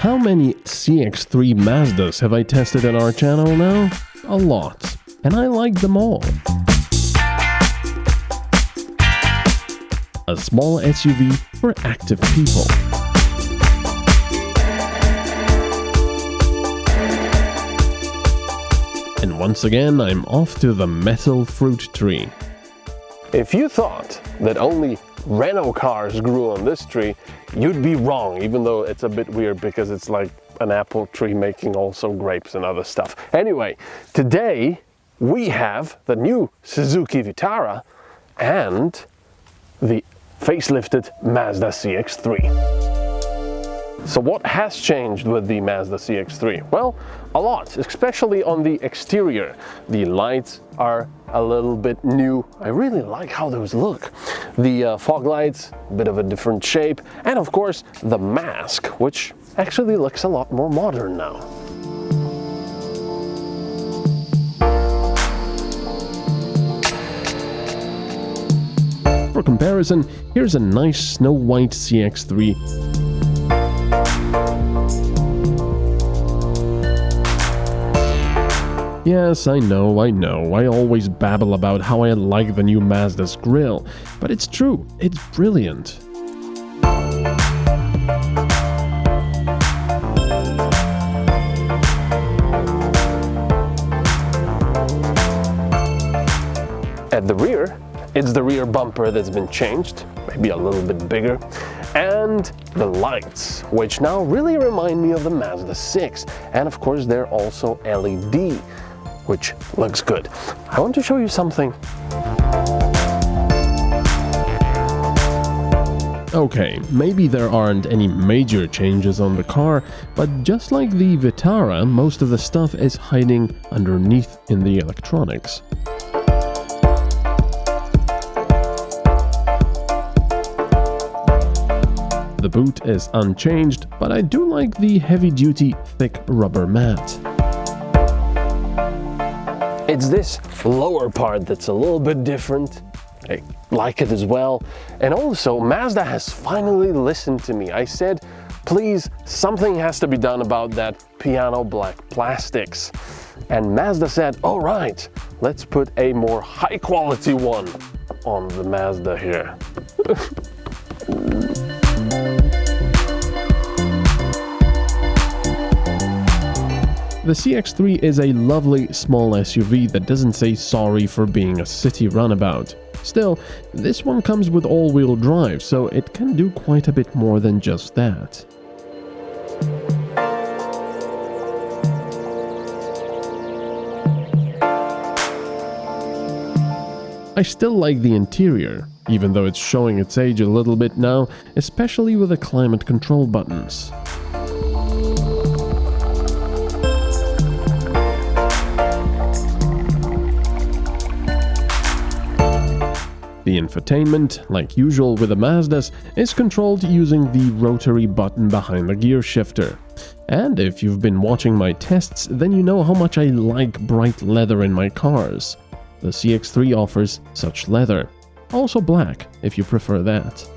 How many CX-3 Mazdas have I tested on our channel now? A lot. And I like them all. A small SUV for active people. And once again, I'm off to the metal fruit tree. If you thought that only Renault cars grew on this tree, you'd be wrong, even though it's a bit weird because it's like an apple tree making also grapes and other stuff. Anyway, today we have the new Suzuki Vitara and the facelifted Mazda CX-3. So what has changed with the Mazda CX-3? Well, a lot, especially on the exterior. The lights are a little bit new. I really like how those look. The fog lights, a bit of a different shape, and of course the mask, which actually looks a lot more modern now. For comparison, here's a nice snow white CX-3. Yes, I know, I always babble about how I like the new Mazda's grille, but it's true, it's brilliant. At the rear, it's the rear bumper that's been changed, maybe a little bit bigger, and the lights, which now really remind me of the Mazda 6, and of course they're also LED. Which looks good. I want to show you something. Okay, maybe there aren't any major changes on the car, but just like the Vitara, most of the stuff is hiding underneath in the electronics. The boot is unchanged, but I do like the heavy-duty thick rubber mat. It's this lower part that's a little bit different. I like it as well. And also, Mazda has finally listened to me. I said, please, something has to be done about that piano black plastics. And Mazda said, all right, let's put a more high quality one on the Mazda here. The CX-3 is a lovely small SUV that doesn't say sorry for being a city runabout. Still, this one comes with all-wheel drive, so it can do quite a bit more than just that. I still like the interior, even though it's showing its age a little bit now, especially with the climate control buttons. The infotainment, like usual with the Mazdas, is controlled using the rotary button behind the gear shifter. And if you've been watching my tests, then you know how much I like bright leather in my cars. The CX-3 offers such leather. Also black, if you prefer that.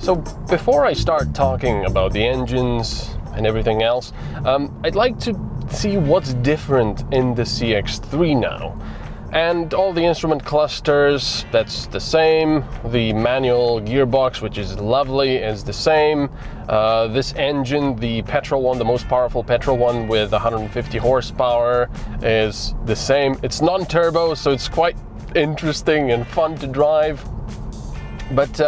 So before I start talking about the engines and everything else, I'd like to see what's different in the CX-3 now. And all the instrument clusters, that's the same. The manual gearbox, which is lovely, is the same. This engine, the Petrol one, the most powerful Petrol one with 150 horsepower, is the same. It's non-turbo, so it's quite interesting and fun to drive. But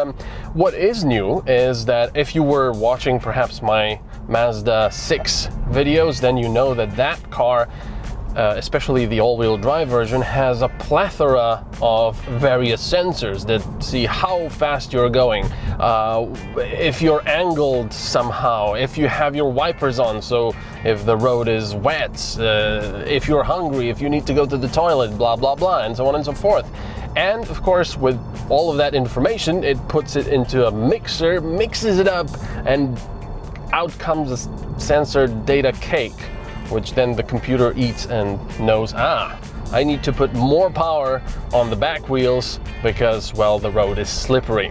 what is new is that if you were watching perhaps my Mazda 6 videos, then you know that that car, especially the all-wheel drive version, has a plethora of various sensors that see how fast you're going, if you're angled somehow, if you have your wipers on, so if the road is wet, if you're hungry, if you need to go to the toilet, blah blah blah, and so on and so forth. And of course, with all of that information, it puts it into a mixer, mixes it up, and out comes a sensor data cake, which then the computer eats and knows, I need to put more power on the back wheels because, well, the road is slippery.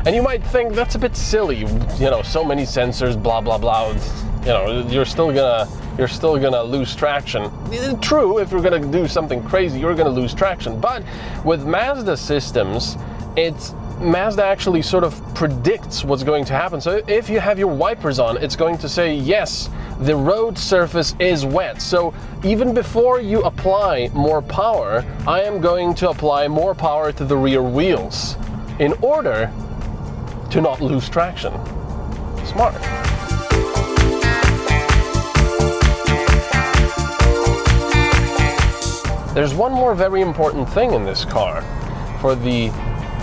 And you might think that's a bit silly, you know, so many sensors, blah, blah, blah. You know, you're still gonna lose traction. True, if you're gonna do something crazy, you're gonna lose traction. But with Mazda systems, Mazda actually sort of predicts what's going to happen. So if you have your wipers on, it's going to say, yes, the road surface is wet. So even before you apply more power, I am going to apply more power to the rear wheels in order to not lose traction. Smart. There's one more very important thing in this car. For the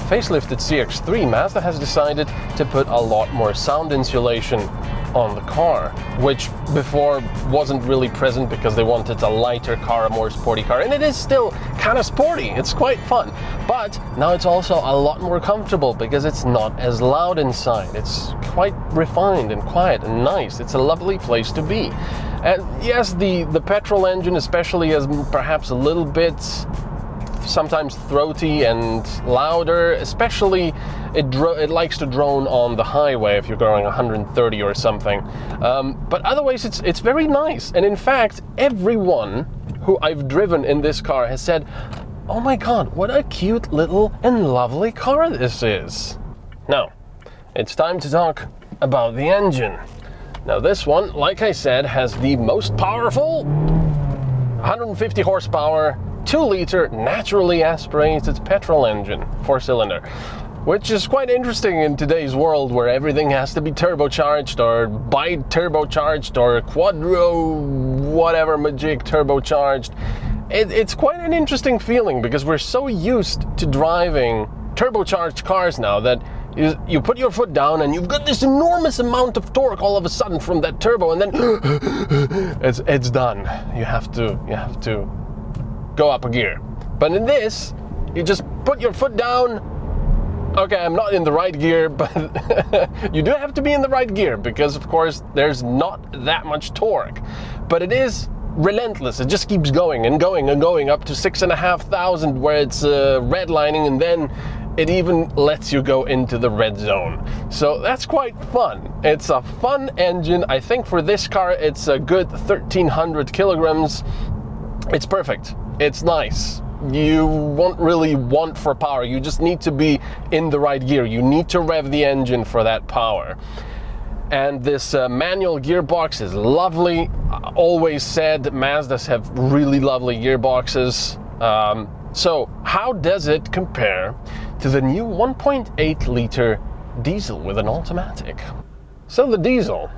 facelifted CX-3, Mazda has decided to put a lot more sound insulation on the car, which before wasn't really present because they wanted a lighter car, a more sporty car, and it is still kind of sporty. It's quite fun, but now it's also a lot more comfortable because it's not as loud inside. It's quite refined and quiet and nice. It's a lovely place to be. And yes, the petrol engine especially is perhaps a little bit sometimes throaty and louder, especially it likes to drone on the highway if you're going 130 or something. But otherwise it's very nice. And in fact, everyone who I've driven in this car has said, oh my god, what a cute little and lovely car this is. Now, it's time to talk about the engine. Now this one, like I said, has the most powerful 150 horsepower 2-liter naturally aspirated petrol engine, 4-cylinder, which is quite interesting in today's world where everything has to be turbocharged or bi-turbocharged or quadro whatever majig turbocharged. It's quite an interesting feeling because we're so used to driving turbocharged cars now that you put your foot down and you've got this enormous amount of torque all of a sudden from that turbo, and then it's done. You have to go up a gear. But in this, you just put your foot down. Okay, I'm not in the right gear, but you do have to be in the right gear because, of course, there's not that much torque. But it is relentless. It just keeps going and going and going up to 6,500 where it's redlining, and then it even lets you go into the red zone. So that's quite fun. It's a fun engine. I think for this car, it's a good 1,300 kilograms. It's perfect. It's nice. You won't really want for power. You just need to be in the right gear. You need to rev the engine for that power. And this manual gearbox is lovely. Always said Mazdas have really lovely gearboxes. So how does it compare to the new 1.8 liter diesel with an automatic? So the diesel.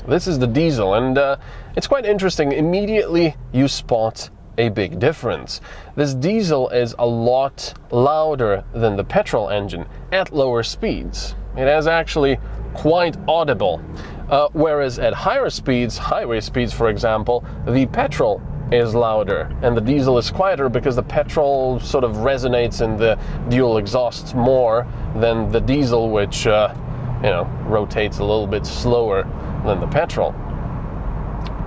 This is the diesel, and it's quite interesting. Immediately you spot a big difference. This diesel is a lot louder than the petrol engine at lower speeds. It is actually quite audible. Whereas at higher speeds, highway speeds for example, the petrol is louder and the diesel is quieter because the petrol sort of resonates in the dual exhausts more than the diesel, which rotates a little bit slower than the petrol.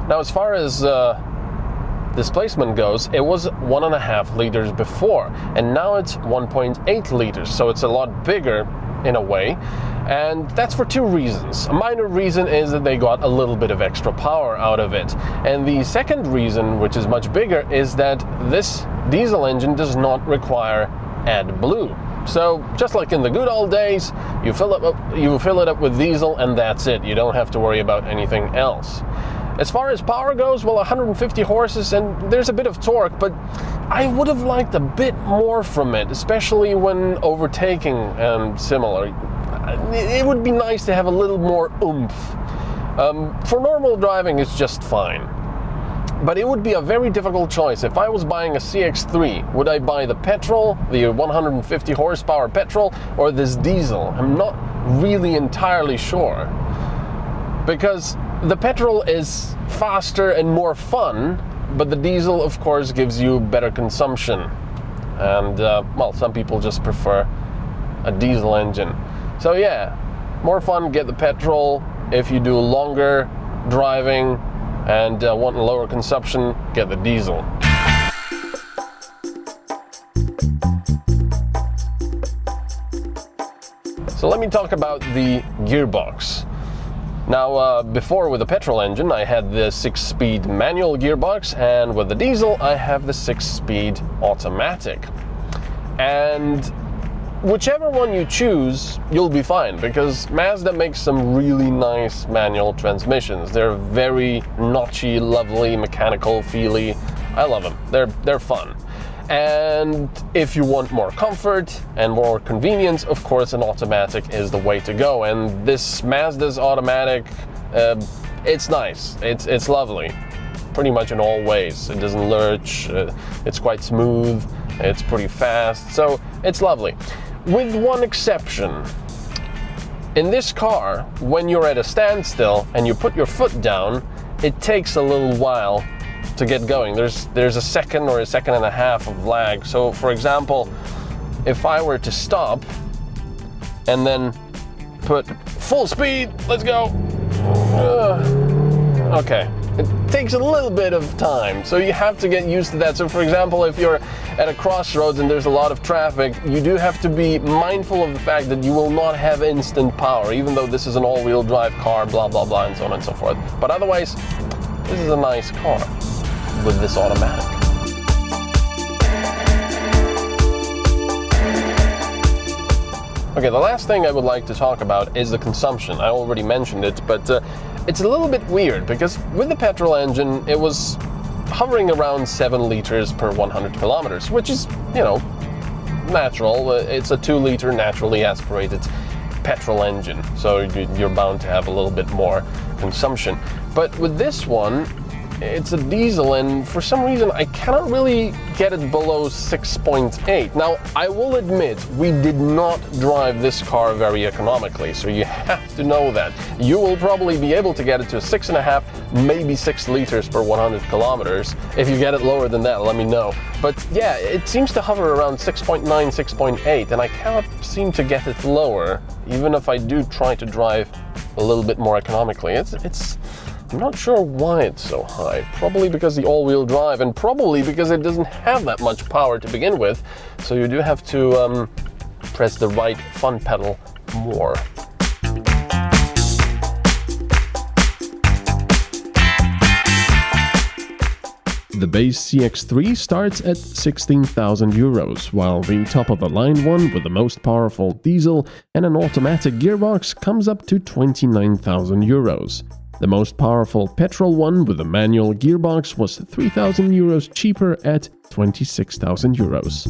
Now, as far as displacement goes, it was 1.5 liters before, and now it's 1.8 liters, so it's a lot bigger in a way, and that's for two reasons. A minor reason is that they got a little bit of extra power out of it, and the second reason, which is much bigger, is that this diesel engine does not require AdBlue. So just like in the good old days, you fill it up with diesel and that's it. You don't have to worry about anything else. As far as power goes, well, 150 horses and there's a bit of torque, but I would have liked a bit more from it, especially when overtaking and similar. It would be nice to have a little more oomph. For normal driving, it's just fine. But it would be a very difficult choice. If I was buying a CX-3, would I buy the petrol, the 150 horsepower petrol, or this diesel? I'm not really entirely sure. Because the petrol is faster and more fun, but the diesel, of course, gives you better consumption. and well, some people just prefer a diesel engine. So yeah, more fun, get the petrol. If you do longer driving and want a lower consumption, get the diesel. So let me talk about the gearbox. Now, before with the petrol engine, I had the 6-speed manual gearbox, and with the diesel, I have the 6-speed automatic. And whichever one you choose, you'll be fine, because Mazda makes some really nice manual transmissions. They're very notchy, lovely, mechanical, feely. I love them. They're fun. And if you want more comfort and more convenience, of course, an automatic is the way to go. And this Mazda's automatic, it's nice. It's lovely, pretty much in all ways. It doesn't lurch. It's quite smooth. It's pretty fast. So it's lovely. With one exception. In this car, when you're at a standstill and you put your foot down, it takes a little while to get going. There's a second or a second and a half of lag. So for example, if I were to stop and then put full speed, let's go. Okay, it takes a little bit of time, so you have to get used to that. So for example, if you're at a crossroads and there's a lot of traffic, you do have to be mindful of the fact that you will not have instant power, even though this is an all-wheel drive car, blah blah blah, and so on and so forth. But otherwise, this is a nice car with this automatic. Okay, the last thing I would like to talk about is the consumption. I already mentioned it, but it's a little bit weird because with the petrol engine, it was hovering around 7 liters per 100 kilometers, which is, you know, natural. It's a 2-liter naturally aspirated petrol engine, so you're bound to have a little bit more consumption. But with this one, it's a diesel, and for some reason I cannot really get it below 6.8. Now, I will admit, we did not drive this car very economically, so you have to know that. You will probably be able to get it to 6.5, maybe 6 liters per 100 kilometers. If you get it lower than that, let me know. But yeah, it seems to hover around 6.9, 6.8, and I cannot seem to get it lower, even if I do try to drive a little bit more economically. I'm not sure why it's so high. Probably because the all-wheel drive, and probably because it doesn't have that much power to begin with. So you do have to press the right fun pedal more. The base CX-3 starts at 16,000 euros, while the top-of-the-line one with the most powerful diesel and an automatic gearbox comes up to 29,000 euros. The most powerful petrol one with a manual gearbox was 3,000 euros cheaper at 26,000 euros.